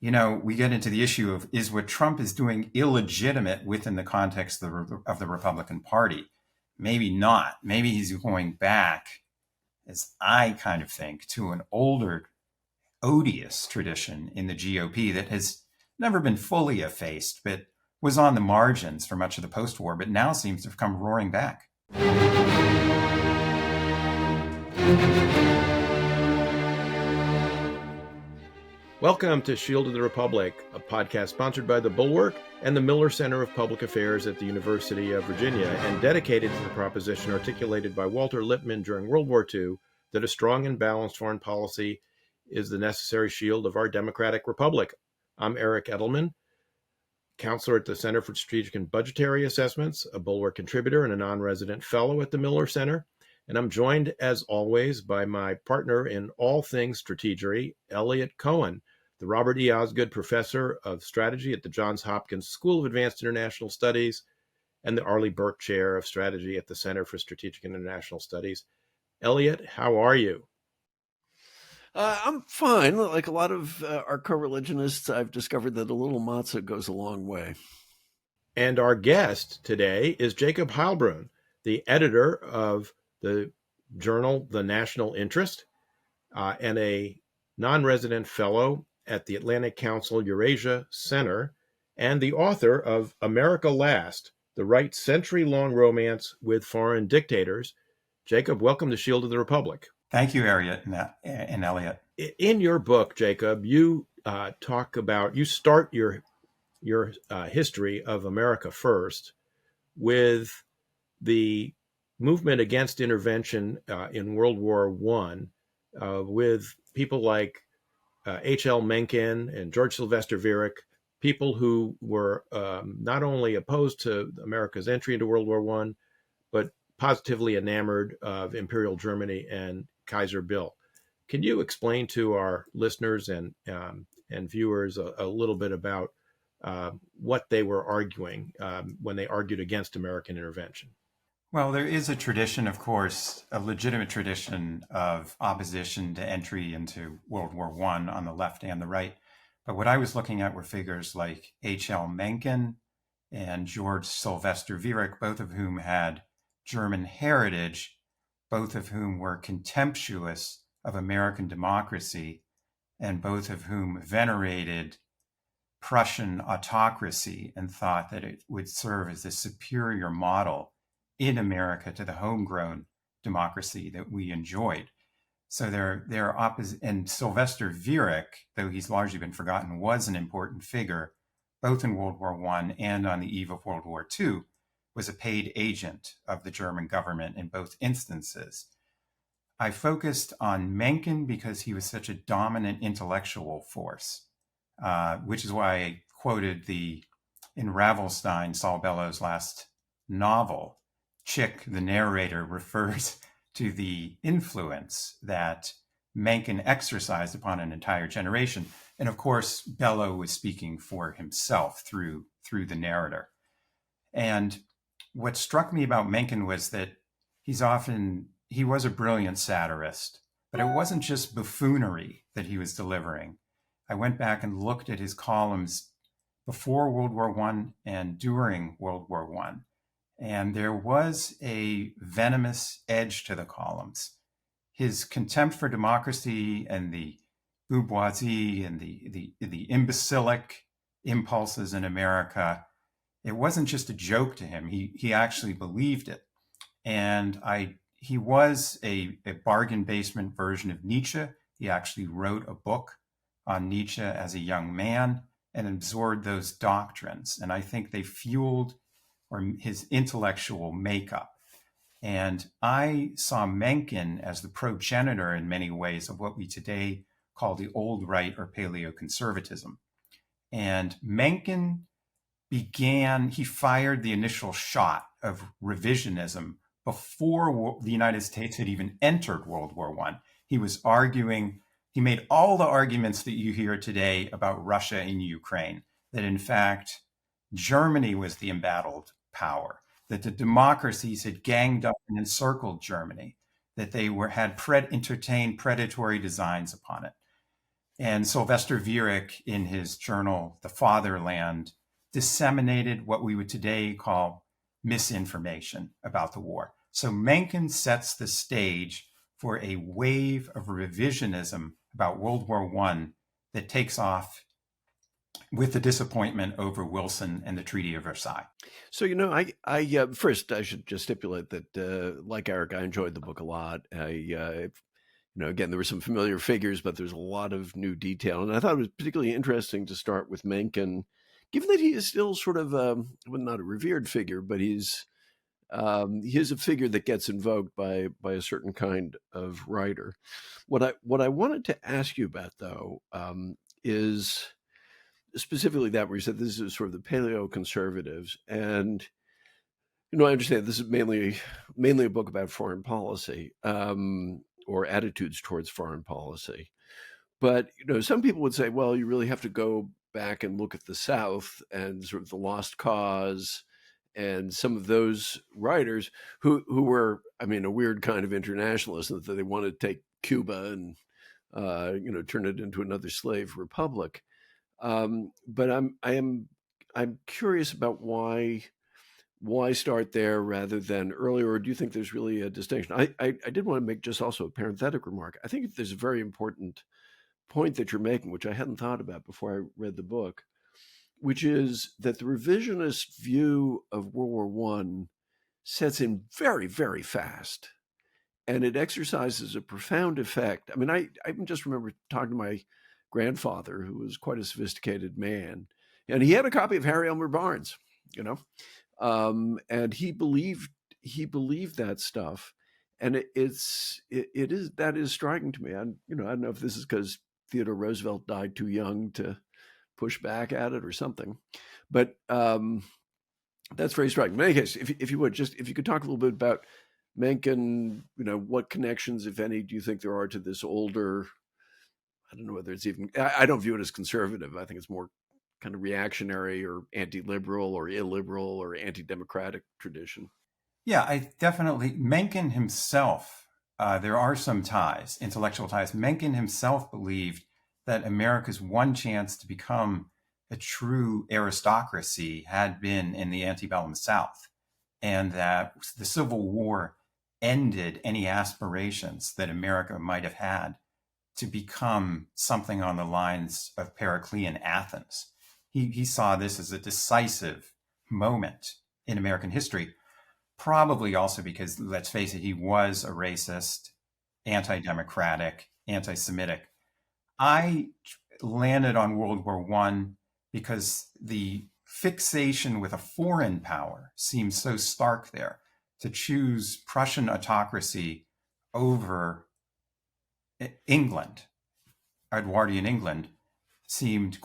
we get into the issue of, is what Trump is doing illegitimate within the context of the Republican Party? Maybe not. Maybe he's going back, as I kind of think, to an older, odious tradition in the GOP that has never been fully effaced, but was on the margins for much of the post-war, but now seems to have come roaring back. Welcome to Shield of the Republic, a podcast sponsored by the Bulwark and the Miller Center of Public Affairs at the University of Virginia, and dedicated to the proposition articulated by Walter Lippmann during World War II that a strong and balanced foreign policy is the necessary shield of our democratic republic. I'm Eric Edelman, counselor at the Center for Strategic and Budgetary Assessments, a Bulwark contributor and a non-resident fellow at the Miller Center. And I'm joined, as always, by my partner in all things strategery, Eliot Cohen, the Robert E. Osgood Professor of Strategy at the Johns Hopkins School of Advanced International Studies and the Arleigh Burke Chair of Strategy at the Center for Strategic and International Studies. Eliot, how are you? I'm fine. Like a lot of our co-religionists, I've discovered that a little matzah goes a long way. And our guest today is Jacob Heilbrunn, the editor of the journal The National Interest, and a non-resident fellow at the Atlantic Council Eurasia Center, and the author of America Last, the Right's century-long romance with foreign dictators. Jacob, welcome to Shield of the Republic. Thank you, Eliot and Eliot. In your book, Jacob, you start your history of America first with the movement against intervention in World War I, with people like H.L. Mencken and George Sylvester Viereck, people who were not only opposed to America's entry into World War I, but positively enamored of Imperial Germany and Kaiser Bill. Can you explain to our listeners and viewers a little bit about what they were arguing when they argued against American intervention? Well, there is a tradition, of course, a legitimate tradition of opposition to entry into World War I on the left and the right. But what I was looking at were figures like H.L. Mencken and George Sylvester Viereck, both of whom had German heritage, both of whom were contemptuous of American democracy, and both of whom venerated Prussian autocracy and thought that it would serve as a superior model in America to the homegrown democracy that we enjoyed. So they're opposite. And Sylvester Viereck, though he's largely been forgotten, was an important figure, both in World War I and on the eve of World War II, was a paid agent of the German government in both instances. I focused on Mencken because he was such a dominant intellectual force, which is why I quoted in Ravelstein, Saul Bellow's last novel, Chick, the narrator, refers to the influence that Mencken exercised upon an entire generation. And of course, Bellow was speaking for himself through the narrator. And what struck me about Mencken was that he was a brilliant satirist, but it wasn't just buffoonery that he was delivering. I went back and looked at his columns before World War I and during World War I. And there was a venomous edge to the columns. His contempt for democracy and the bourgeoisie and the imbecilic impulses in America, it wasn't just a joke to him. He actually believed it. And he was a bargain basement version of Nietzsche. He actually wrote a book on Nietzsche as a young man and absorbed those doctrines. And I think they fueled his intellectual makeup. And I saw Mencken as the progenitor in many ways of what we today call the old right or paleoconservatism. And Mencken he fired the initial shot of revisionism before the United States had even entered World War I. He was arguing, he made all the arguments that you hear today about Russia and Ukraine, that in fact, Germany was the embattled power, that the democracies had ganged up and encircled Germany, that they had entertained predatory designs upon it. And Sylvester Viereck, in his journal, The Fatherland, disseminated what we would today call misinformation about the war. So Mencken sets the stage for a wave of revisionism about World War I that takes off with the disappointment over Wilson and the Treaty of Versailles. So, I first I should just stipulate that, like Eric, I enjoyed the book a lot. Again, there were some familiar figures, but there's a lot of new detail. And I thought it was particularly interesting to start with Mencken, given that he is still sort of, well, not a revered figure, but he is a figure that gets invoked by a certain kind of writer. What I wanted to ask you about, though, is specifically that where you said this is sort of the paleo-conservatives. And, I understand this is mainly a book about foreign policy, or attitudes towards foreign policy. But, some people would say, well, you really have to go back and look at the South and sort of the lost cause and some of those writers who were, a weird kind of internationalist, that they wanted to take Cuba and, turn it into another slave republic. But I'm curious about why start there rather than earlier, or do you think there's really a distinction? I did want to make just also a parenthetic remark. I think there's a very important point that you're making, which I hadn't thought about before I read the book, which is that the revisionist view of World War I sets in very, very fast, and it exercises a profound effect. I just remember talking to my grandfather, who was quite a sophisticated man, and he had a copy of Harry Elmer Barnes, and he believed that stuff, and that is striking to me. I don't know if this is because Theodore Roosevelt died too young to push back at it or something, but that's very striking. In any case, if you could talk a little bit about Mencken, what connections, if any, do you think there are to this older? I don't know whether it's even. I don't view it as conservative. I think it's more kind of reactionary or anti-liberal or illiberal or anti-democratic tradition. Yeah, I definitely. Mencken himself, there are some ties, intellectual ties. Mencken himself believed that America's one chance to become a true aristocracy had been in the antebellum South, and that the Civil War ended any aspirations that America might have had to become something on the lines of Periclean Athens. He saw this as a decisive moment in American history, probably also because, let's face it, he was a racist, anti-democratic, anti-Semitic. I landed on World War I because the fixation with a foreign power seems so stark there. To choose Prussian autocracy over England, Edwardian England, seemed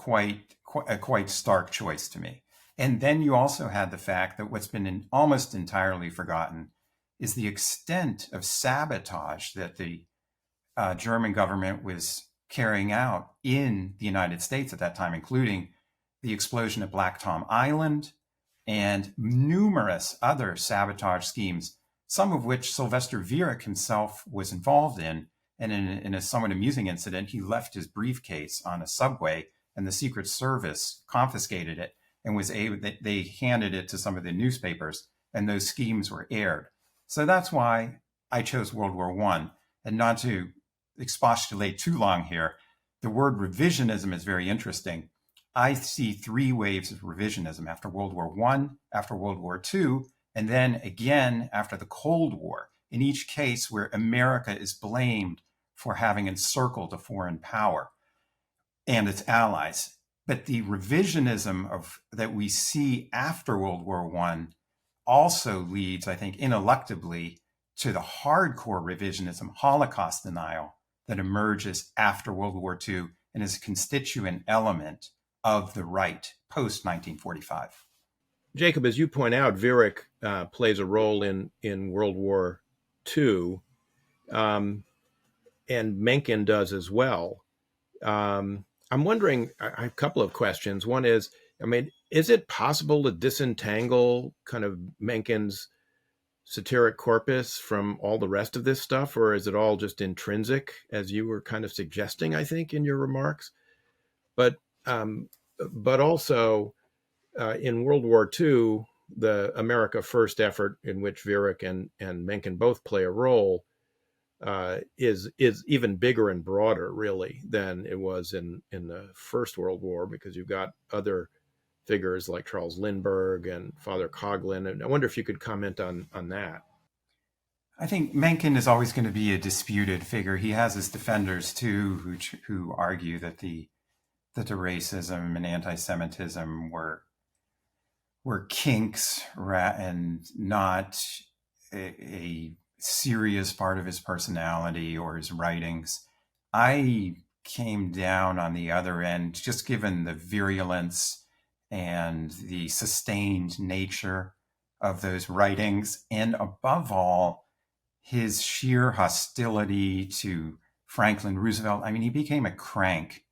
a quite stark choice to me. And then you also had the fact that what's been almost entirely forgotten is the extent of sabotage that the German government was carrying out in the United States at that time, including the explosion at Black Tom Island and numerous other sabotage schemes, some of which Sylvester Viereck himself was involved in. And in a somewhat amusing incident, he left his briefcase on a subway, and the Secret Service confiscated it and they handed it to some of the newspapers, and those schemes were aired. So that's why I chose World War I. And not to expostulate too long here, the word revisionism is very interesting. I see three waves of revisionism: after World War I, after World War II, and then again after the Cold War. In each case where America is blamed for having encircled a foreign power and its allies. But the revisionism that we see after World War I also leads, I think, ineluctably to the hardcore revisionism, Holocaust denial, that emerges after World War II and is a constituent element of the right post-1945. Jacob, as you point out, Viereck plays a role in World War II, and Mencken does as well. I'm wondering, I have a couple of questions. One is, is it possible to disentangle kind of Mencken's satiric corpus from all the rest of this stuff, or is it all just intrinsic, as you were kind of suggesting, I think, in your remarks? But also in World War II, the America First effort, in which Viereck and Mencken both play a role, is even bigger and broader, really, than it was in the First World War, because you've got other figures like Charles Lindbergh and Father Coughlin. And I wonder if you could comment on that. I think Mencken is always going to be a disputed figure. He has his defenders too, who argue that the racism and anti-Semitism were kinks and not a serious part of his personality or his writings. I came down on the other end, just given the virulence and the sustained nature of those writings, and above all, his sheer hostility to Franklin Roosevelt. I mean, he became a crank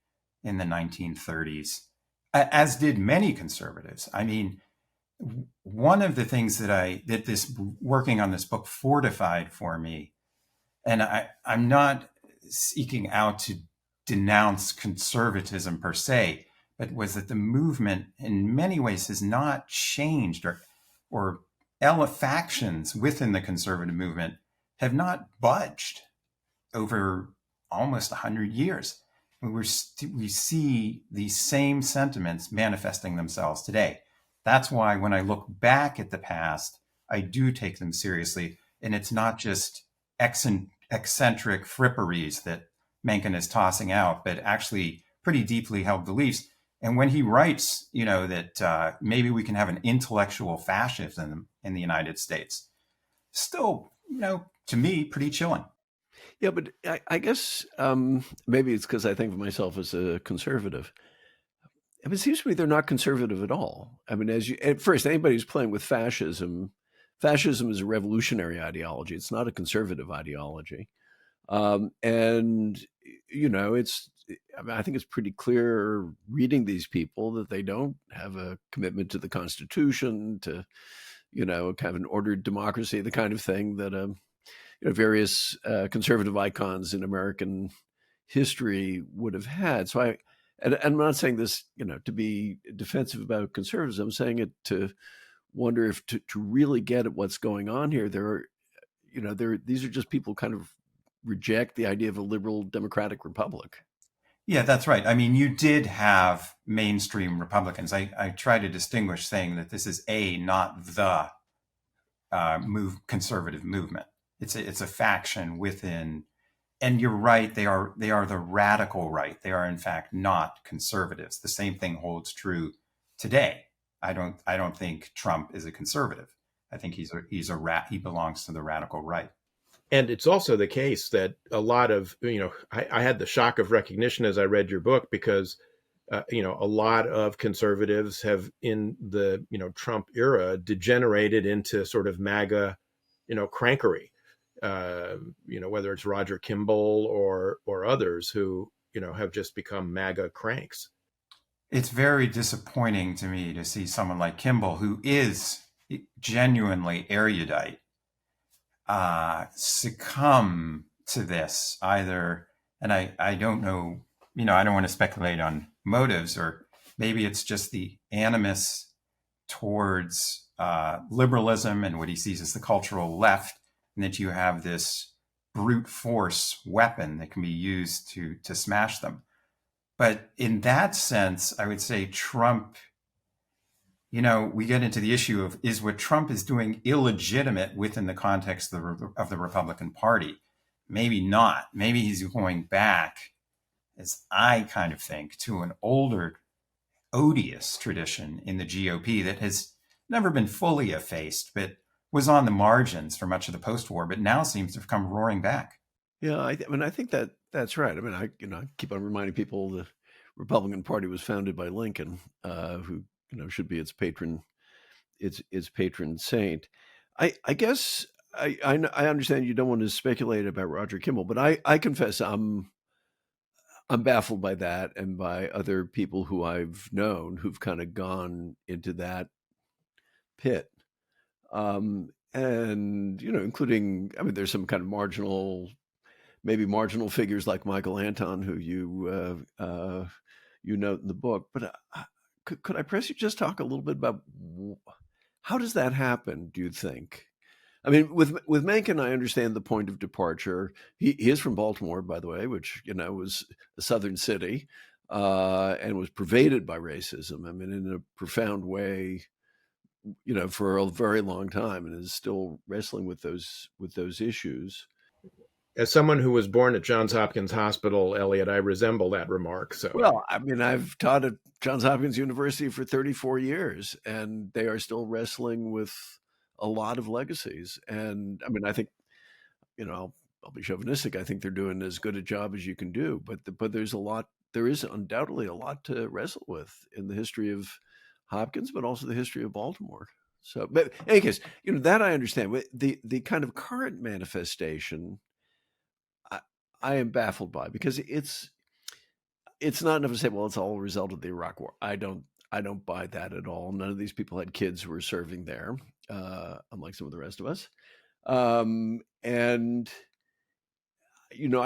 in the 1930s, as did many conservatives. I mean, one of the things that this working on this book fortified for me, and I'm not seeking out to denounce conservatism per se, but was that the movement in many ways has not changed, or factions within the conservative movement have not budged over almost 100 years. We see these same sentiments manifesting themselves today. That's why when I look back at the past, I do take them seriously. And it's not just eccentric fripperies that Mencken is tossing out, but actually pretty deeply held beliefs. And when he writes, that maybe we can have an intellectual fascism in the United States, still, to me, pretty chilling. Yeah, but I guess maybe it's because I think of myself as a conservative. It seems to me they're not conservative at all. I mean, at first, anybody who's playing with fascism is a revolutionary ideology. It's not a conservative ideology. And, I think it's pretty clear reading these people that they don't have a commitment to the Constitution, to, kind of an ordered democracy, the kind of thing that various conservative icons in American history would have had. So and I'm not saying this, to be defensive about conservatives. I'm saying it to wonder if to really get at what's going on here, these are just people kind of reject the idea of a liberal democratic republic. Yeah, that's right. I mean, you did have mainstream Republicans. I try to distinguish, saying that this is not the conservative movement. It's a faction within. And you're right, they are the radical right. They are in fact not conservatives. The same thing holds true today. I don't think Trump is a conservative. I think he belongs to the radical right. And it's also the case that a lot of, I had the shock of recognition as I read your book, because a lot of conservatives have, in the Trump era, degenerated into sort of MAGA crankery. Whether it's Roger Kimball or others who, have just become MAGA cranks. It's very disappointing to me to see someone like Kimball, who is genuinely erudite, succumb to this either. And I don't know, I don't want to speculate on motives, or maybe it's just the animus towards liberalism and what he sees as the cultural left, and that you have this brute force weapon that can be used to smash them. But in that sense, I would say Trump, we get into the issue of, is what Trump is doing illegitimate within the context of the Republican Party? Maybe not. Maybe he's going back, as I kind of think, to an older, odious tradition in the GOP that has never been fully effaced, but was on the margins for much of the post-war, but now seems to have come roaring back. Yeah, I think that's right. I mean, I keep on reminding people the Republican Party was founded by Lincoln, who should be its patron saint. I guess I understand you don't want to speculate about Roger Kimball, but I confess I'm baffled by that, and by other people who I've known who've kind of gone into that pit. and including, I mean, there's some kind of maybe marginal figures like Michael Anton, who you note in the book. But could I press you just talk a little bit about how does that happen? Do you think? I mean, with Mencken, I understand the point of departure. He is from Baltimore, by the way, which was a southern city, and was pervaded by racism. I mean, in a profound way, for a very long time, and is still wrestling with those issues. As someone who was born at Johns Hopkins Hospital, Eliot, I resemble that remark. So, well, I mean, I've taught at Johns Hopkins University for 34 years, and they are still wrestling with a lot of legacies. And I mean, I think, I'll be chauvinistic. I think they're doing as good a job as you can do, but there is undoubtedly a lot to wrestle with in the history of Hopkins, but also the history of Baltimore. So, but in any case, that I understand. The kind of current manifestation, I am baffled by, because it's not enough to say, well, it's all a result of the Iraq War. I don't buy that at all. None of these people had kids who were serving there, unlike some of the rest of us. And I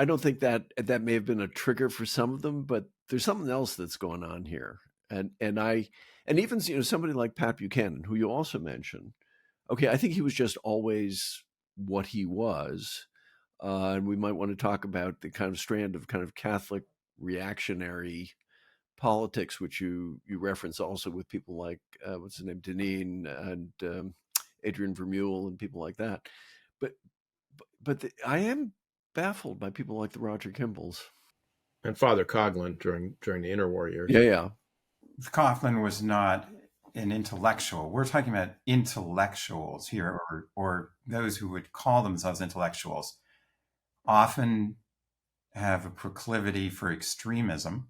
don't think that may have been a trigger for some of them, but there's something else that's going on here. And even somebody like Pat Buchanan, who you also mentioned, okay, I think he was just always what he was. And we might want to talk about the kind of strand of kind of Catholic reactionary politics, which you reference also with people like, what's his name, Deneen and Adrian Vermeule and people like that. But I am baffled by people like the Roger Kimballs. And Father Coughlin during the interwar years. Yeah. Coughlin was not an intellectual. We're talking about intellectuals here, or those who would call themselves intellectuals, often have a proclivity for extremism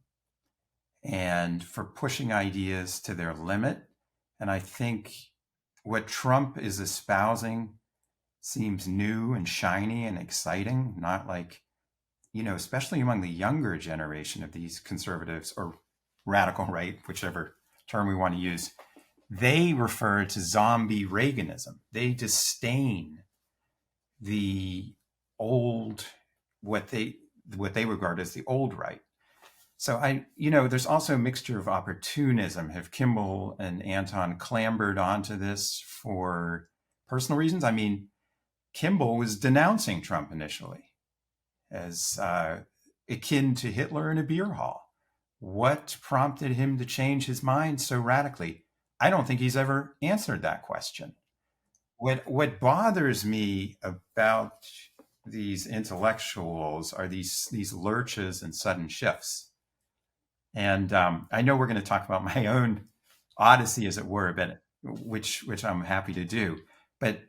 and for pushing ideas to their limit. And I think what Trump is espousing seems new and shiny and exciting, not like, especially among the younger generation of these conservatives or radical right, whichever term we want to use. They refer to zombie Reaganism. They disdain the old, what they regard as the old right. So there's also a mixture of opportunism. Have Kimball and Anton clambered onto this for personal reasons? I mean, Kimball was denouncing Trump initially as akin to Hitler in a beer hall. What prompted him to change his mind so radically? I don't think he's ever answered that question. What bothers me about these intellectuals are these lurches and sudden shifts. And I know we're going to talk about my own odyssey, as it were, but which I'm happy to do. But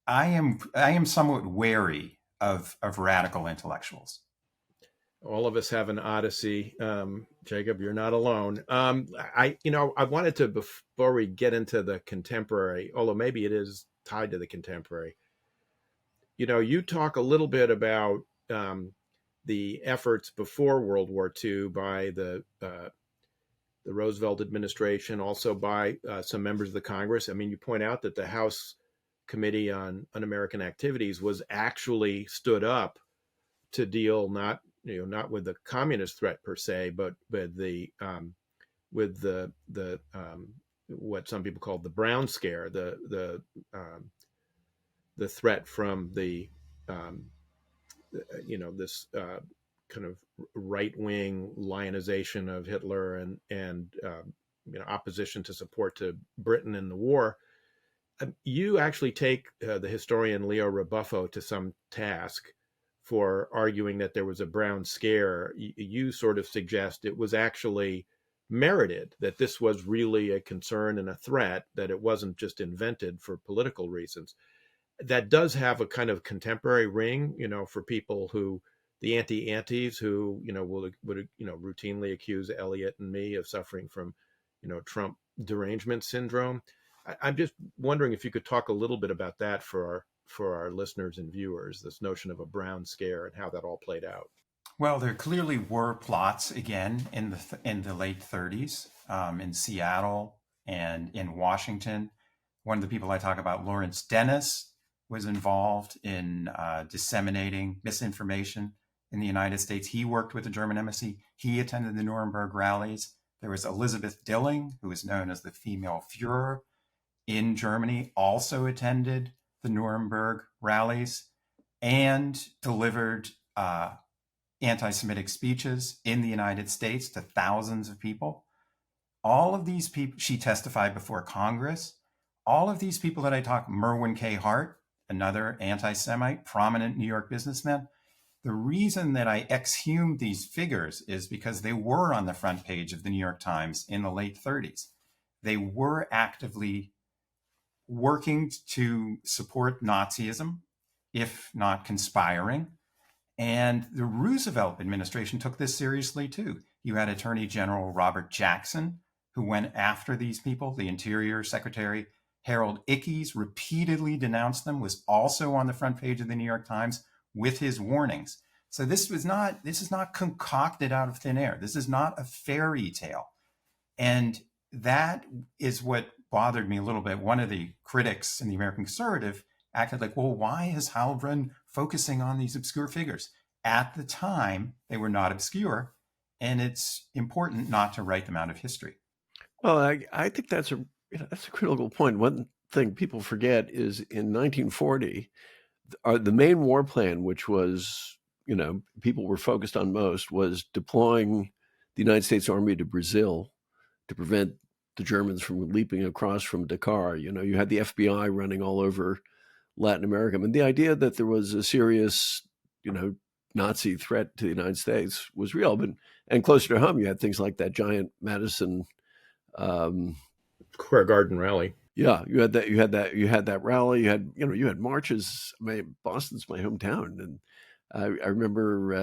I am somewhat wary of radical intellectuals. All of us have an odyssey. Jacob, you're not alone. I wanted to, before we get into the contemporary, although maybe it is tied to the contemporary, you talk a little bit about the efforts before World War II by the Roosevelt administration, also by some members of the Congress. I mean, you point out that the House Committee on Un-American Activities was actually stood up to deal not with the communist threat per se, but with the what some people call the Brown Scare, the threat from the this kind of right-wing lionization of Hitler and opposition to support to Britain in the war. You actually take the historian Leo Rebuffo to some task for arguing that there was a Brown Scare. You sort of suggest it was actually merited, that this was really a concern and a threat, that it wasn't just invented for political reasons. That does have a kind of contemporary ring, for people who, the anti-antis who, would routinely accuse Eliot and me of suffering from, Trump derangement syndrome. I'm just wondering if you could talk a little bit about that for our listeners and viewers, this notion of a Brown Scare and how that all played out. Well, there clearly were plots again in the late 30s in Seattle and in Washington, One of the people I talk about, Lawrence Dennis, was involved in disseminating misinformation in the United States. He worked with the German embassy. He attended the Nuremberg rallies. There was Elizabeth Dilling, who is known as the female Führer in Germany, also attended the Nuremberg rallies and delivered anti-Semitic speeches in the United States to thousands of people. All of these people, she testified before Congress. All of these people that I talk, Merwin K. Hart, another anti-Semite, prominent New York businessman. The reason that I exhumed these figures is because they were on the front page of the New York Times in the late 30s. They were actively working to support Nazism, if not conspiring. And the Roosevelt administration took this seriously too. You had Attorney General Robert Jackson, who went after these people. The Interior Secretary Harold Ickes repeatedly denounced them, was also on the front page of the New York Times with his warnings. So this is not concocted out of thin air. This is not a fairy tale. And that is what bothered me a little bit. One of the critics in the American Conservative acted like, well, why is Heilbrunn focusing on these obscure figures? At the time, they were not obscure, and it's important not to write them out of history. Well, I think that's a critical point. One thing people forget is in 1940, the main war plan, which was, people were focused on most, was deploying the United States Army to Brazil to prevent the Germans from leaping across from Dakar. You had the FBI running all over Latin America. And the idea that there was a serious, Nazi threat to the United States was real. And closer to home, you had things like that giant Madison Square Garden rally. Yeah, you had that rally. You had marches. Boston's my hometown, and I remember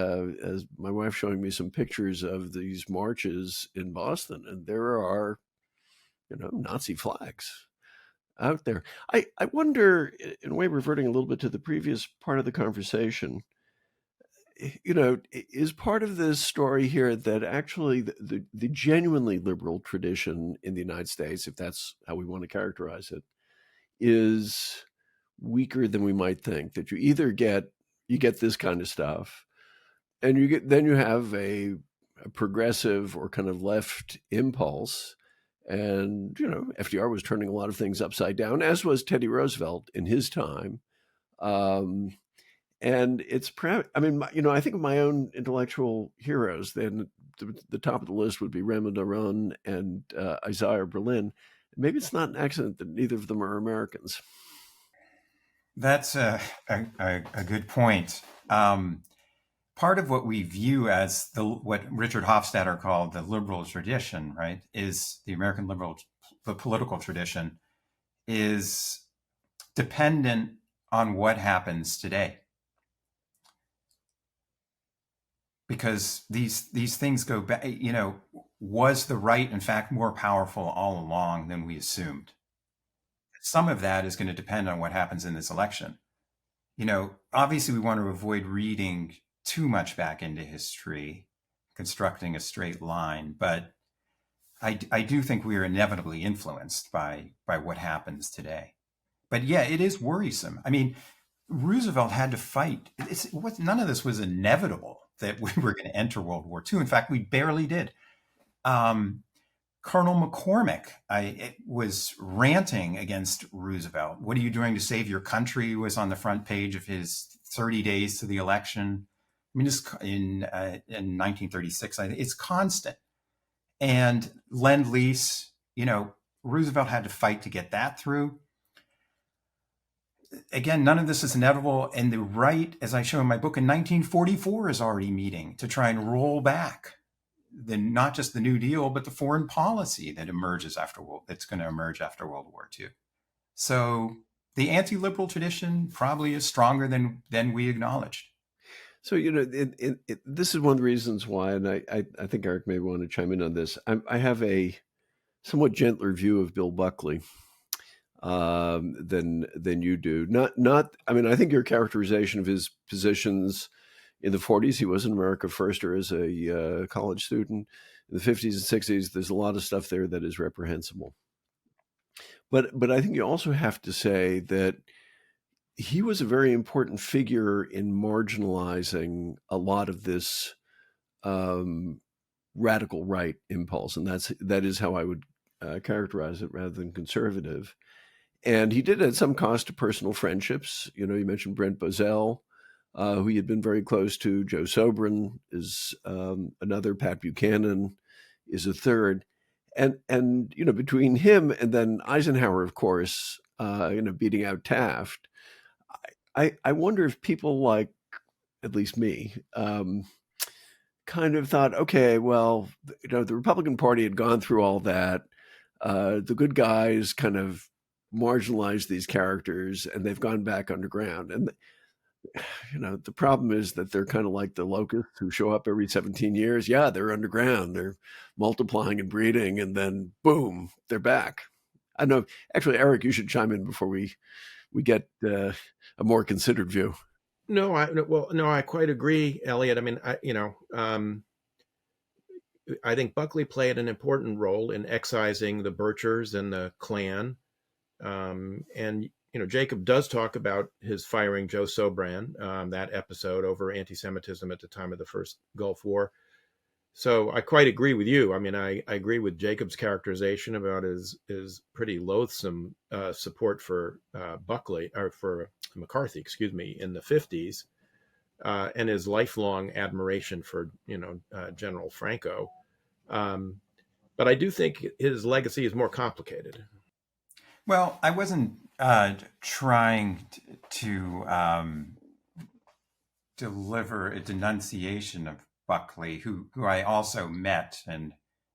as my wife showing me some pictures of these marches in Boston, and there are, Nazi flags out there. I wonder, in a way, reverting a little bit to the previous part of the conversation, is part of this story here that actually the genuinely liberal tradition in the United States, if that's how we want to characterize it, is weaker than we might think. That you either get this kind of stuff, and you have a progressive or kind of left impulse, and FDR was turning a lot of things upside down, as was Teddy Roosevelt in his time. And it's proud. I mean, I think of my own intellectual heroes. Then the top of the list would be Raymond Aron and Isaiah Berlin. Maybe it's not an accident that neither of them are Americans. That's a good point. Part of what we view as what Richard Hofstadter called the liberal tradition, right, is the American liberal, the political tradition, is dependent on what happens today. Because these things go back, was the right, in fact, more powerful all along than we assumed? Some of that is going to depend on what happens in this election. Obviously we want to avoid reading too much back into history, constructing a straight line, but I do think we are inevitably influenced by what happens today. But yeah, it is worrisome. I mean, Roosevelt had to fight. None of this was inevitable that we were going to enter World War II. In fact, we barely did. Colonel McCormick was ranting against Roosevelt. What are you doing to save your country? Was on the front page of his 30 days to the election. I mean, in 1936, it's constant. And Lend-Lease, Roosevelt had to fight to get that through. Again, none of this is inevitable. And the right, as I show in my book, in 1944 is already meeting to try and roll back not just the New Deal, but the foreign policy that that's going to emerge after World War II. So the anti-liberal tradition probably is stronger than we acknowledged. So, this is one of the reasons why, and I think Eric may want to chime in on this. I have a somewhat gentler view of Bill Buckley than you do. I mean, I think your characterization of his positions in the 40s, he was an America Firster as a college student. In the 50s and 60s, there's a lot of stuff there that is reprehensible. But I think you also have to say that he was a very important figure in marginalizing a lot of this radical right impulse, and that is how I would characterize it, rather than conservative. And he did at some cost to personal friendships. You mentioned Brent Bozell, who he had been very close to. Joe Sobran is another. Pat Buchanan is a third. And between him and then Eisenhower, of course, beating out Taft, I wonder if people like, at least me, kind of thought, okay, well, the Republican Party had gone through all that. The good guys kind of marginalized these characters, and they've gone back underground. And the problem is that they're kind of like the locusts who show up every 17 years. Yeah, they're underground. They're multiplying and breeding, and then boom, they're back. I know. Actually, Eric, you should chime in before we get a more considered view. No, I quite agree, Eliot. I mean, I think Buckley played an important role in excising the Birchers and the Klan. And Jacob does talk about his firing Joe Sobran, that episode over anti-Semitism at the time of the first Gulf War. So I quite agree with you. I mean, I agree with Jacob's characterization about his pretty loathsome support for Buckley, or for McCarthy, excuse me, in the 50s, and his lifelong admiration for General Franco. But I do think his legacy is more complicated. Well, I wasn't trying to deliver a denunciation of Buckley, who I also met and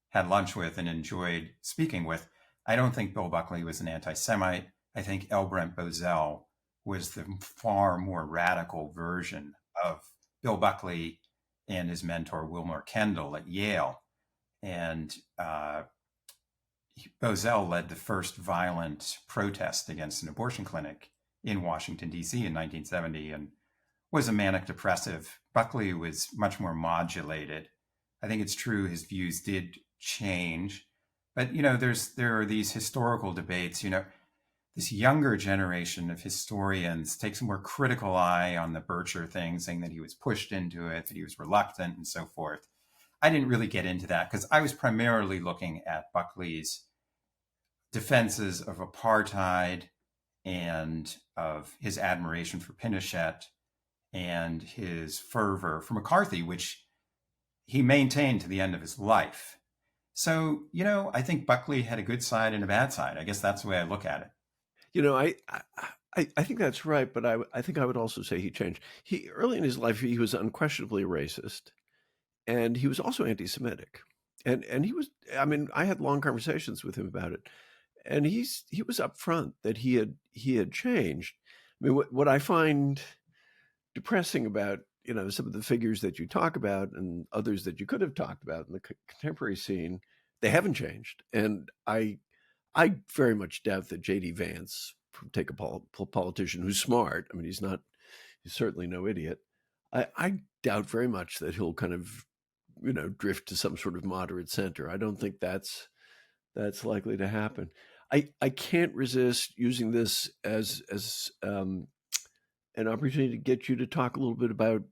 had lunch with and enjoyed speaking with. I don't think Bill Buckley was an anti-Semite. I think L. Brent Bozell was the far more radical version of Bill Buckley and his mentor Wilmer Kendall at Yale. And Bozell led the first violent protest against an abortion clinic in Washington, D.C. in 1970, and was a manic depressive. Buckley was much more modulated. I think it's true his views did change, but there are these historical debates. This younger generation of historians takes a more critical eye on the Bircher thing, saying that he was pushed into it, that he was reluctant, and so forth. I didn't really get into that because I was primarily looking at Buckley's defenses of apartheid and of his admiration for Pinochet and his fervor for McCarthy, which he maintained to the end of his life. So, I think Buckley had a good side and a bad side. I guess that's the way I look at it. I think that's right, but I think I would also say he changed. Early in his life, he was unquestionably racist, and he was also anti-Semitic. And he was, I mean, I had long conversations with him about it, and he was upfront that he had changed. I mean, what I find depressing about some of the figures that you talk about and others that you could have talked about in the contemporary scene, they haven't changed. And I very much doubt that J.D. Vance, take a politician who's smart, I mean, he's certainly no idiot. I doubt very much that he'll kind of drift to some sort of moderate center. I don't think that's likely to happen. I can't resist using this as an opportunity to get you to talk a little bit about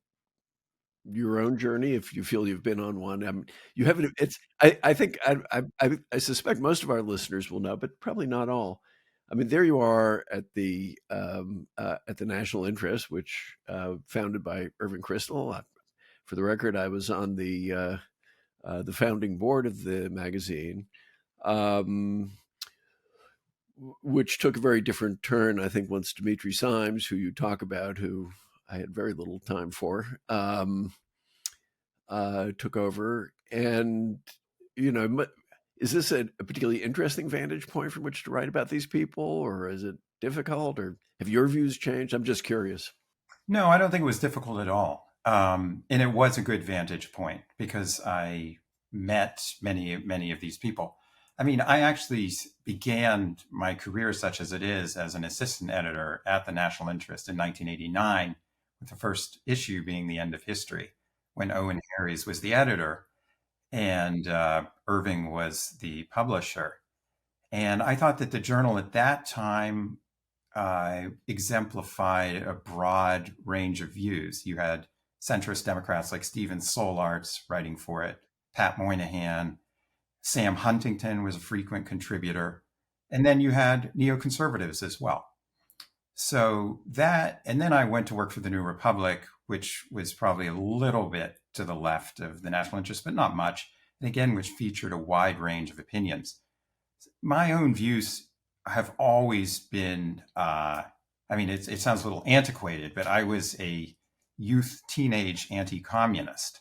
your own journey, if you feel you've been on one. You haven't. I think I suspect most of our listeners will know, but probably not all. I mean, there you are at the National Interest, which founded by Irving Kristol. For the record, I was on the founding board of the magazine, which took a very different turn, I think, once Dimitri Simes, who you talk about, who I had very little time for, took over. And, is this a particularly interesting vantage point from which to write about these people, or is it difficult, or have your views changed? I'm just curious. No, I don't think it was difficult at all. And it was a good vantage point because I met many of these people. I mean, I actually began my career, such as it is, as an assistant editor at the National Interest in 1989, with the first issue being The End of History, when Owen Harries was the editor and Irving was the publisher. And I thought that the journal at that time exemplified a broad range of views. You had centrist Democrats like Stephen Solarz writing for it, Pat Moynihan, Sam Huntington was a frequent contributor, and then you had neoconservatives as well. So that, and then I went to work for the New Republic, which was probably a little bit to the left of the national interest, but not much. And again, which featured a wide range of opinions. My own views have always been, it sounds a little antiquated, but I was a youth, teenage anti-communist.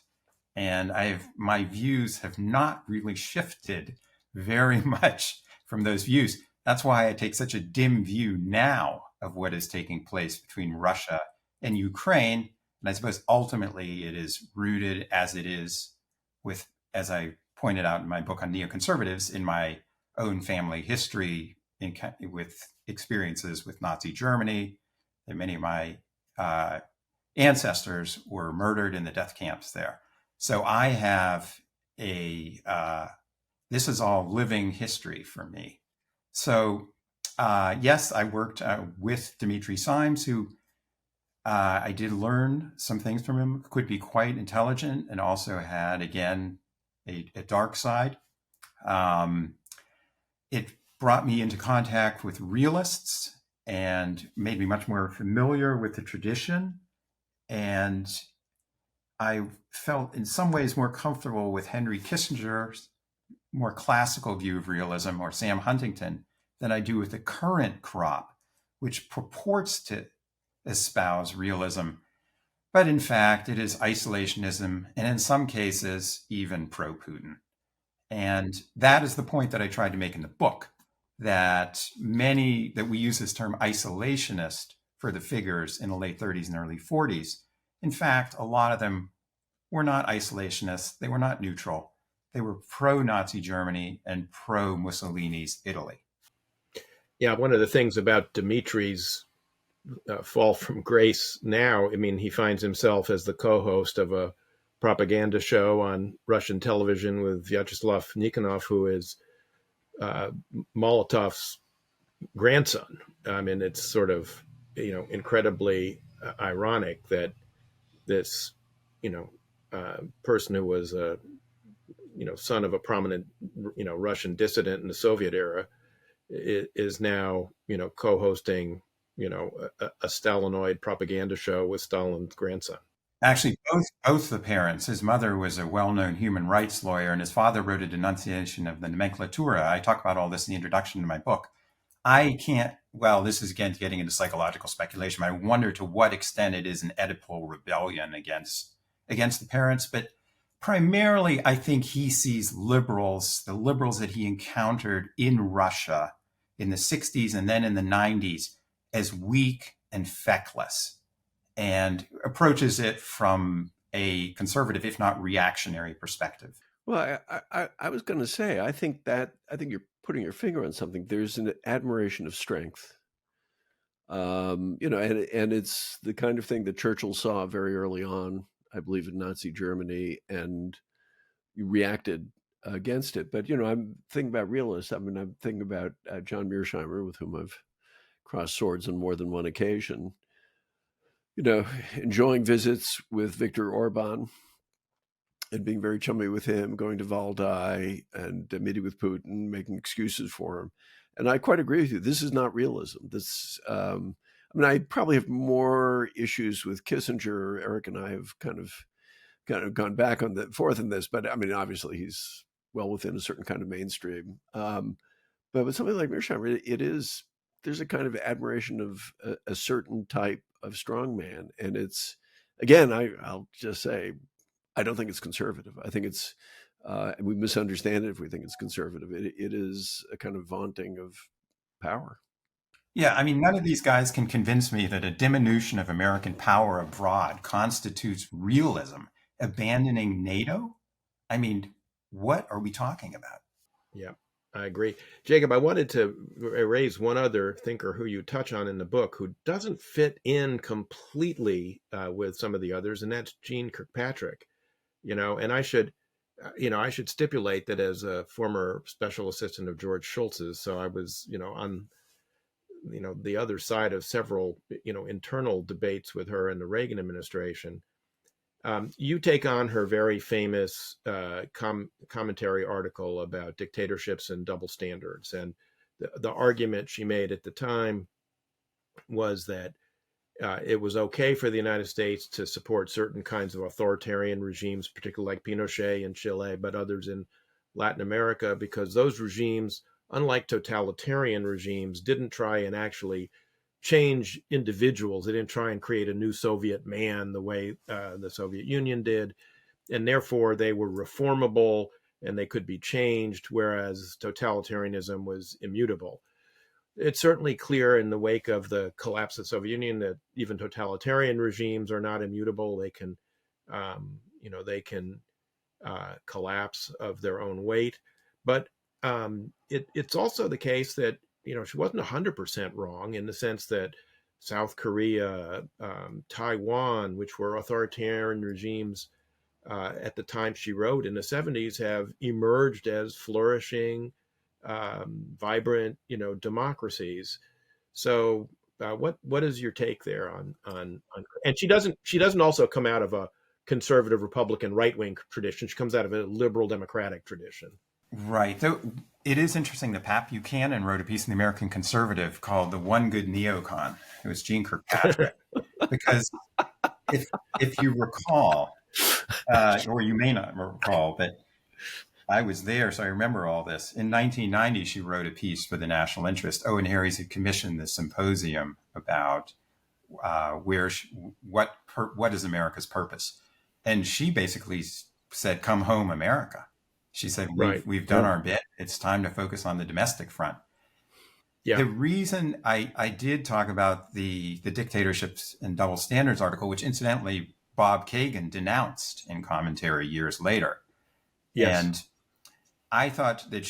And my views have not really shifted very much from those views. That's why I take such a dim view now of what is taking place between Russia and Ukraine. And I suppose ultimately it is rooted as it is with, as I pointed out in my book on neoconservatives, in my own family history with experiences with Nazi Germany, that many of my ancestors were murdered in the death camps there. So I have this is all living history for me. So yes, I worked with Dimitri Simes, who I did learn some things from him, could be quite intelligent and also had, again, a dark side. It brought me into contact with realists and made me much more familiar with the tradition. And I felt in some ways more comfortable with Henry Kissinger's more classical view of realism, or Sam Huntington, than I do with the current crop, which purports to espouse realism. But in fact, it is isolationism, and in some cases, even pro-Putin. And that is the point that I tried to make in the book, that we use this term isolationist for the figures in the late 30s and early 40s. In fact, a lot of them were not isolationists. They were not neutral. They were pro-Nazi Germany and pro-Mussolini's Italy. Yeah, one of the things about Dimitri's fall from grace now, he finds himself as the co-host of a propaganda show on Russian television with Vyacheslav Nikonov, who is Molotov's grandson. It's sort of, incredibly ironic that this, person who was a, son of a prominent, Russian dissident in the Soviet era is now, co-hosting, a Stalinoid propaganda show with Stalin's grandson. Actually, both the parents. His mother was a well-known human rights lawyer, and his father wrote a denunciation of the nomenclatura. I talk about all this in the introduction to my book. This is again getting into psychological speculation. I wonder to what extent it is an Oedipal rebellion against the parents, but primarily I think he sees the liberals that he encountered in Russia in the 60s and then in the 90s as weak and feckless, and approaches it from a conservative, if not reactionary, perspective. Well, I was going to say, I think you're putting your finger on something. There's an admiration of strength, and it's the kind of thing that Churchill saw very early on, I believe, in Nazi Germany, and reacted against it. But I'm thinking about realists. I'm thinking about John Mearsheimer, with whom I've crossed swords on more than one occasion. Enjoying visits with Viktor Orban and being very chummy with him, going to Valdai and meeting with Putin, making excuses for him. And I quite agree with you. This is not realism. I probably have more issues with Kissinger. Eric and I have kind of gone back on the forth in this, but obviously he's well within a certain kind of mainstream. But with something like Mearsheimer, there's a kind of admiration of a certain type of strongman. And it's, again, I'll just say, I don't think it's conservative. I think it's, we misunderstand it if we think it's conservative. It is a kind of vaunting of power. Yeah, none of these guys can convince me that a diminution of American power abroad constitutes realism, abandoning NATO. What are we talking about? Yeah, I agree. Jacob, I wanted to raise one other thinker who you touch on in the book who doesn't fit in completely with some of the others, and that's Jeanne Kirkpatrick. And I should I should stipulate that as a former special assistant of George Shultz's, so I was, on, the other side of several, internal debates with her in the Reagan administration. You take on her very famous commentary article about dictatorships and double standards. And the argument she made at the time was that it was okay for the United States to support certain kinds of authoritarian regimes, particularly like Pinochet in Chile, but others in Latin America, because those regimes, unlike totalitarian regimes, didn't try and actually change individuals. They didn't try and create a new Soviet man the way the Soviet Union did. And therefore, they were reformable and they could be changed, whereas totalitarianism was immutable. It's certainly clear in the wake of the collapse of the Soviet Union that even totalitarian regimes are not immutable. They can, collapse of their own weight. But it's also the case that, she wasn't 100% wrong in the sense that South Korea, Taiwan, which were authoritarian regimes at the time she wrote in the 70s, have emerged as flourishing, vibrant, democracies. So what is your take there on and she doesn't also come out of a conservative Republican right-wing tradition. She comes out of a liberal democratic tradition. Right. Though it is interesting that Pat Buchanan wrote a piece in the American Conservative called "The One Good Neocon." It was Jeanne Kirkpatrick, because if you recall, or you may not recall, but I was there, so I remember all this. In 1990, she wrote a piece for the National Interest. Owen Harries had commissioned this symposium about what is America's purpose, and she basically said, "Come home, America." She said, we've done our bit. It's time to focus on the domestic front. Yeah. The reason I did talk about the dictatorships and double standards article, which incidentally Bob Kagan denounced in commentary years later. Yes. And I thought that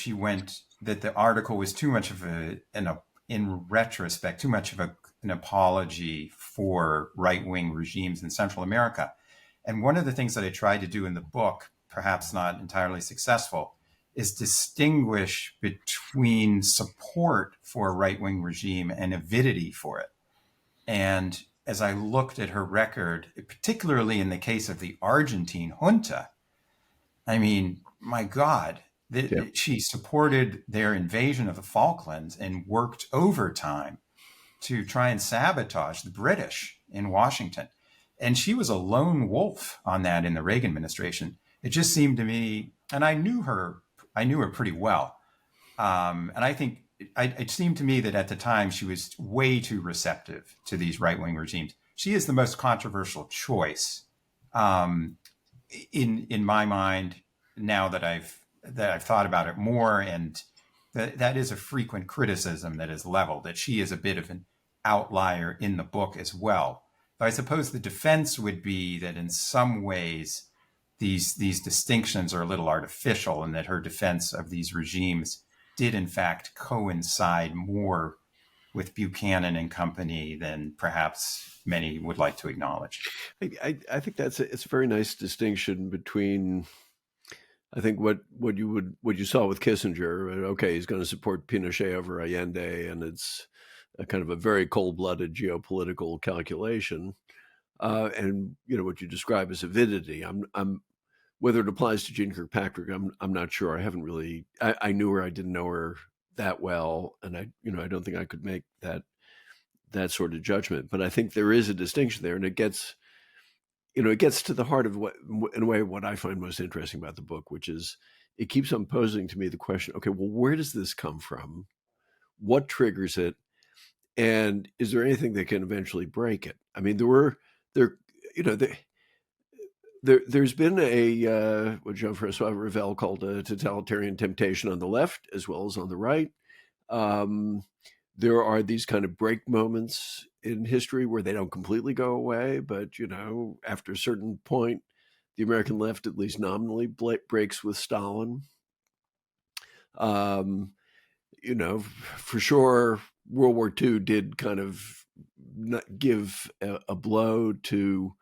that the article was too much of in retrospect, too much of an apology for right-wing regimes in Central America. And one of the things that I tried to do in the book, perhaps not entirely successful, is distinguish between support for a right-wing regime and avidity for it. And as I looked at her record, particularly in the case of the Argentine junta, I mean, my God, she supported their invasion of the Falklands and worked overtime to try and sabotage the British in Washington. And she was a lone wolf on that in the Reagan administration. It just seemed to me, and I knew her pretty well. And I think it seemed to me that at the time she was way too receptive to these right-wing regimes. She is the most controversial choice in my mind now that I've thought about it more, and that is a frequent criticism that is leveled, that she is a bit of an outlier in the book as well. But I suppose the defense would be that in some ways these distinctions are a little artificial, and that her defense of these regimes did in fact coincide more with Buchanan and company than perhaps many would like to acknowledge. I think it's a very nice distinction between, I think what you saw with Kissinger. Okay, he's going to support Pinochet over Allende, and it's a kind of a very cold-blooded geopolitical calculation. And what you describe as avidity. I'm whether it applies to Jeanne Kirkpatrick, I'm not sure. I haven't really. I knew her. I didn't know her that well, and I don't think I could make that sort of judgment. But I think there is a distinction there, and it gets to the heart of what, in a way, what I find most interesting about the book, which is it keeps on posing to me the question: okay, well, where does this come from? What triggers it? And is there anything that can eventually break it? I mean, there's been a what Jean-Francois Revel called a totalitarian temptation on the left as well as on the right. There are these kind of break moments in history where they don't completely go away, but after a certain point, the American left at least nominally breaks with Stalin. For sure, World War II did kind of give a blow to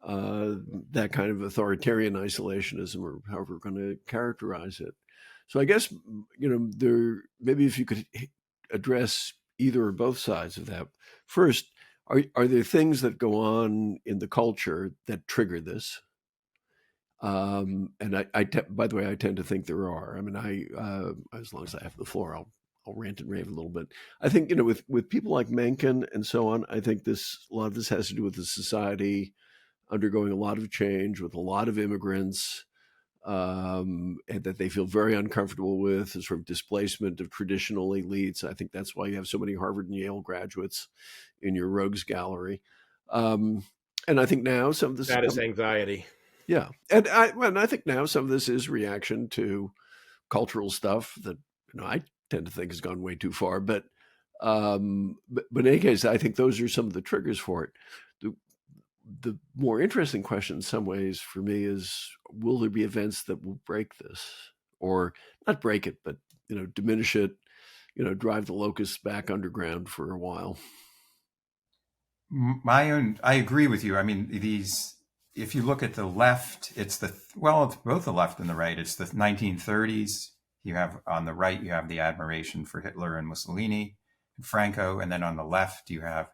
that kind of authoritarian isolationism, or however we're going to characterize it. So I guess, maybe if you could address either or both sides of that. First, are there things that go on in the culture that trigger this? And by the way, I tend to think there are. I mean, as long as I have the floor, I'll rant and rave a little bit. I think, with people like Mencken and so on, I think a lot of this has to do with the society undergoing a lot of change, with a lot of immigrants, and that they feel very uncomfortable with, the sort of displacement of traditional elites. I think that's why you have so many Harvard and Yale graduates in your rogues gallery. And I think now some of this that is anxiety. Yeah, and I think now some of this is reaction to cultural stuff that I tend to think has gone way too far. But in any case, I think those are some of the triggers for it. The more interesting question in some ways for me is, will there be events that will break this, or not break it, but diminish it, drive the locusts back underground for a while? I agree with you. I mean, if you look at the left, it's both the left and the right. It's the 1930s. You have on the right, you have the admiration for Hitler and Mussolini and Franco. And then on the left, you have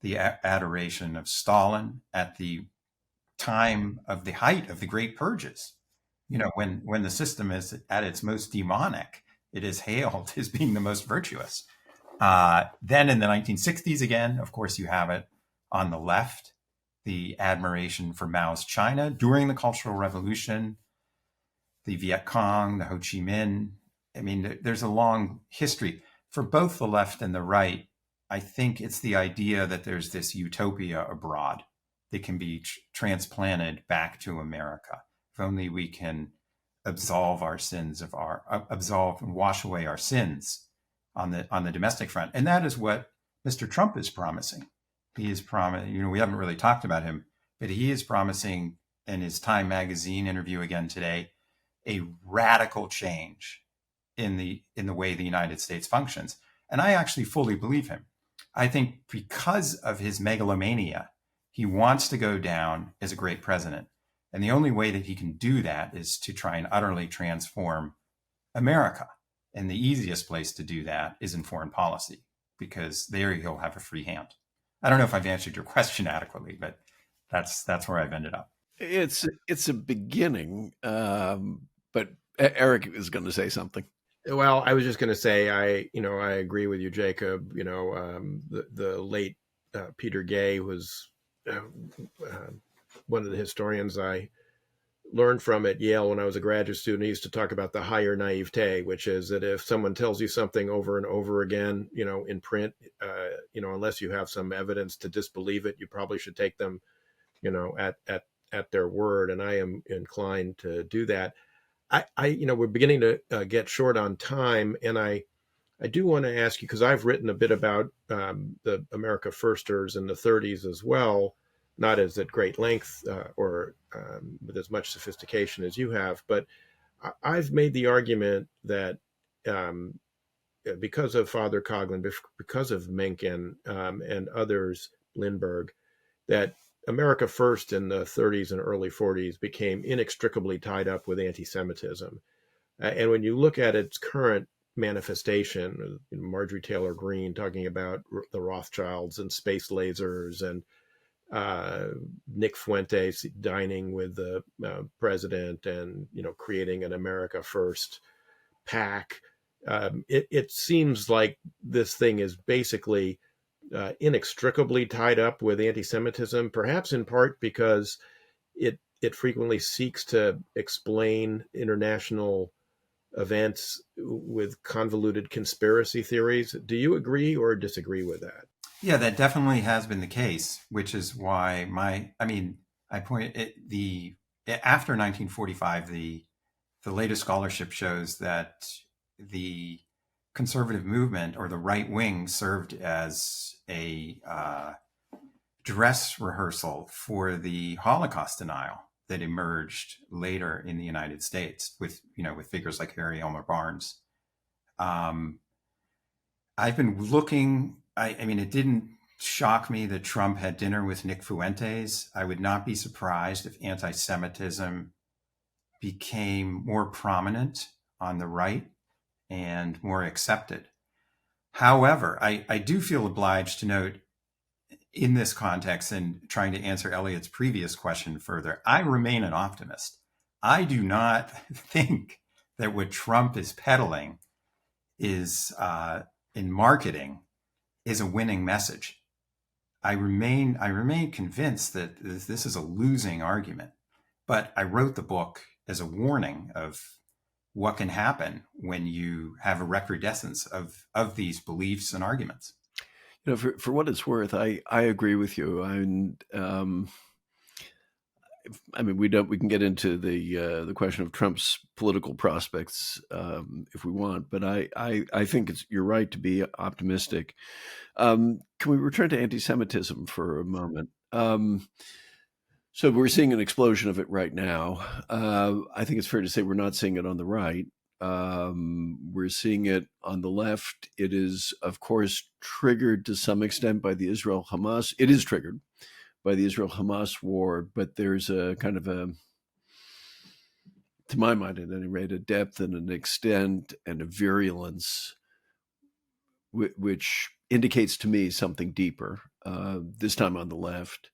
the adoration of Stalin at the time of the height of the Great Purges. When the system is at its most demonic, it is hailed as being the most virtuous. Then in the 1960s, again, of course, you have it on the left, the admiration for Mao's China during the Cultural Revolution, the Viet Cong, the Ho Chi Minh. I mean, there's a long history. For both the left and the right, I think it's the idea that there's this utopia abroad that can be transplanted back to America. If only we can absolve and wash away our sins on the domestic front. And that is what Mr. Trump is promising. He is promising, we haven't really talked about him, but he is promising in his Time magazine interview again today, a radical change in the way the United States functions. And I actually fully believe him. I think because of his megalomania, he wants to go down as a great president. And the only way that he can do that is to try and utterly transform America. And the easiest place to do that is in foreign policy, because there he'll have a free hand. I don't know if I've answered your question adequately, but that's where I've ended up. It's a beginning, but Eric is going to say something. Well, I was just going to say, I agree with you, Jacob. The late Peter Gay was one of the historians I learned from at Yale when I was a graduate student. He used to talk about the higher naivete, which is that if someone tells you something over and over again, in print, unless you have some evidence to disbelieve it, you probably should take them, at their word. And I am inclined to do that. We're beginning to get short on time, and I do want to ask you, because I've written a bit about the America Firsters in the 30s as well, not as at great length or with as much sophistication as you have, but I've made the argument that because of Father Coughlin, because of Mencken and others, Lindbergh, that America First in the 30s and early 40s became inextricably tied up with anti-Semitism. And when you look at its current manifestation, Marjorie Taylor Greene talking about the Rothschilds and space lasers, and Nick Fuentes dining with the president and, creating an America First PAC, it seems like this thing is basically inextricably tied up with anti-Semitism, perhaps in part because it frequently seeks to explain international events with convoluted conspiracy theories. Do you agree or disagree with that? Yeah, that definitely has been the case, which is why after 1945, the latest scholarship shows that the conservative movement, or the right wing, served as a dress rehearsal for the Holocaust denial that emerged later in the United States with figures like Harry Elmer Barnes. I've been looking. It didn't shock me that Trump had dinner with Nick Fuentes. I would not be surprised if anti-Semitism became more prominent on the right and more accepted. However, I do feel obliged to note in this context, and trying to answer Eliot's previous question further, I remain an optimist. I do not think that what Trump is peddling is in marketing is a winning message. I remain convinced that this is a losing argument. But I wrote the book as a warning of what can happen when you have a recrudescence of these beliefs and arguments. You know, for what it's worth, I agree with you. I mean, we can get into the question of Trump's political prospects if we want, but I think you're right to be optimistic. Can we return to anti-Semitism for a moment? So we're seeing an explosion of it right now. I think it's fair to say we're not seeing it on the right. We're seeing it on the left. It is, of course, triggered to some extent by the Israel-Hamas. It is triggered by the Israel-Hamas war, but there's a kind of a, to my mind at any rate, a depth and an extent and a virulence which indicates to me something deeper, this time on the left.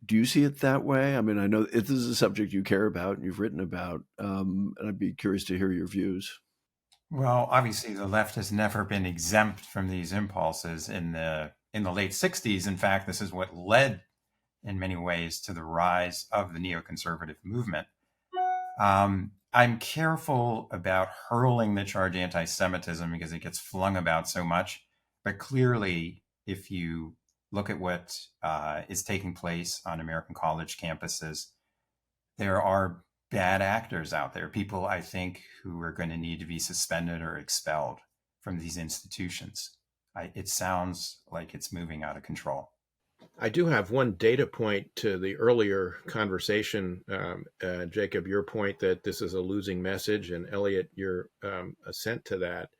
Do you see it that way? I mean, I know this is a subject you care about and you've written about, and I'd be curious to hear your views. Well, obviously, the left has never been exempt from these impulses. In the late 60s, in fact, this is what led, in many ways, to the rise of the neoconservative movement. I'm careful about hurling the charge anti-Semitism because it gets flung about so much. But clearly, if you look at what is taking place on American college campuses, there are bad actors out there, people I think who are going to need to be suspended or expelled from these institutions. It sounds like it's moving out of control. I do have one data point to the earlier conversation, Jacob, your point that this is a losing message, and Eliot, your assent to that.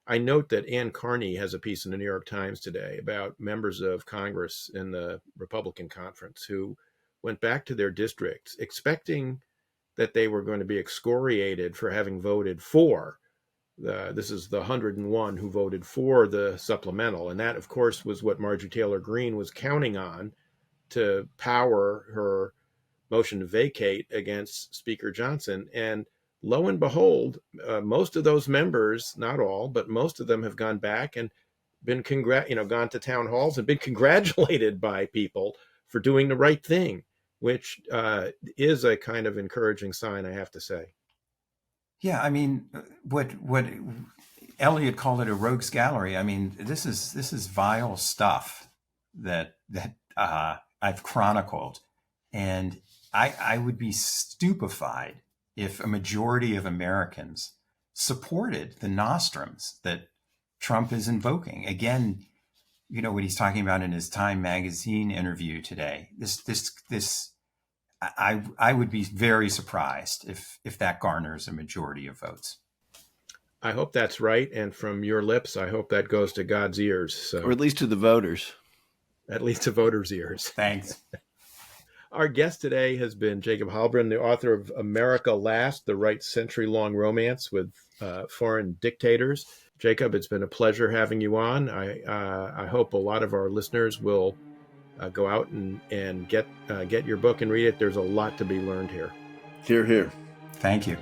I note that Ann Carney has a piece in the New York Times today about members of Congress in the Republican conference who went back to their districts expecting that they were going to be excoriated for having voted for. This is the 101 who voted for the supplemental. And that, of course, was what Marjorie Taylor Greene was counting on to power her motion to vacate against Speaker Johnson. And lo and behold, most of those members, not all, but most of them have gone back and been gone to town halls and been congratulated by people for doing the right thing, which is a kind of encouraging sign, I have to say. Yeah, I mean, what Eliot called it a rogues gallery. I mean, this is vile stuff that I've chronicled, and I would be stupefied if a majority of Americans supported the nostrums that Trump is invoking. Again, you know what he's talking about in his Time magazine interview today. I would be very surprised if that garners a majority of votes. I hope that's right. And from your lips, I hope that goes to God's ears. So, or at least to the voters. At least to voters' ears. Thanks. Our guest today has been Jacob Heilbrunn, the author of America Last, the Right's Century-Long Romance with Foreign Dictators. Jacob, it's been a pleasure having you on. I hope a lot of our listeners will go out and get your book and read it. There's a lot to be learned here. Hear, hear. Thank you.